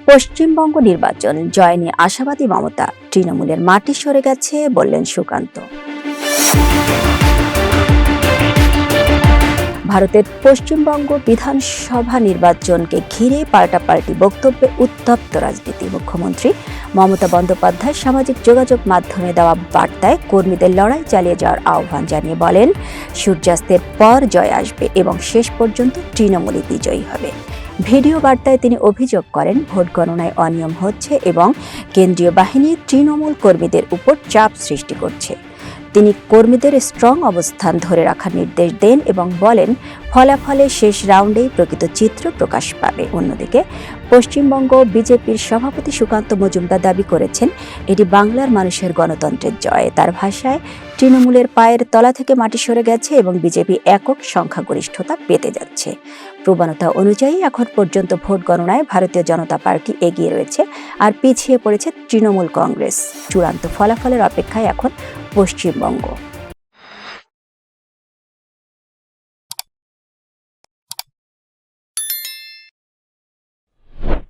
পশ্চিমবঙ্গ নির্বাচন জয় নিয়ে আশাবাদী মমতা, তৃণমূলের মাটি সরে গেছে বললেন সুকান্ত। ভারতের পশ্চিমবঙ্গ বিধানসভা নির্বাচনকে ঘিরে পাল্টাপাল্টি বক্তব্যে উত্তপ্ত রাজনীতি। মুখ্যমন্ত্রী মমতা বন্দ্যোপাধ্যায় সামাজিক যোগাযোগ মাধ্যমে দেওয়া বার্তায় কর্মীদের লড়াই চালিয়ে যাওয়ার আহ্বান জানিয়ে বলেন, সূর্যাস্তের পর জয় আসবে এবং শেষ পর্যন্ত তৃণমূলই বিজয়ী হবে। ভিডিও বার্তায় তিনি অভিযোগ করেন, ভোট গণনায় অনিয়ম হচ্ছে এবং কেন্দ্রীয় বাহিনী তৃণমূল কর্মীদের উপর চাপ সৃষ্টি করছে। তিনি কর্মীদের স্ট্রং অবস্থান ধরে রাখার নির্দেশ দেন এবং বলেন, ফলাফলে শেষ রাউন্ডেই প্রকৃত চিত্র প্রকাশ পাবে। অন্যদিকে পশ্চিমবঙ্গ বিজেপির সভাপতি সুকান্ত মজুমদার দাবি করেছেন, এটি বাংলার মানুষের গণতন্ত্রের জয়। তার ভাষায়, তৃণমূলের পায়ের তলা থেকে মাটি সরে গেছে এবং বিজেপি একক সংখ্যাগরিষ্ঠতা পেতে যাচ্ছে। প্রবণতা অনুযায়ী এখন পর্যন্ত ভোট গণনায় ভারতীয় জনতা পার্টি এগিয়ে রয়েছে আর পিছিয়ে পড়েছে তৃণমূল কংগ্রেস। চূড়ান্ত ফলাফলের অপেক্ষায় এখন পশ্চিমবঙ্গ।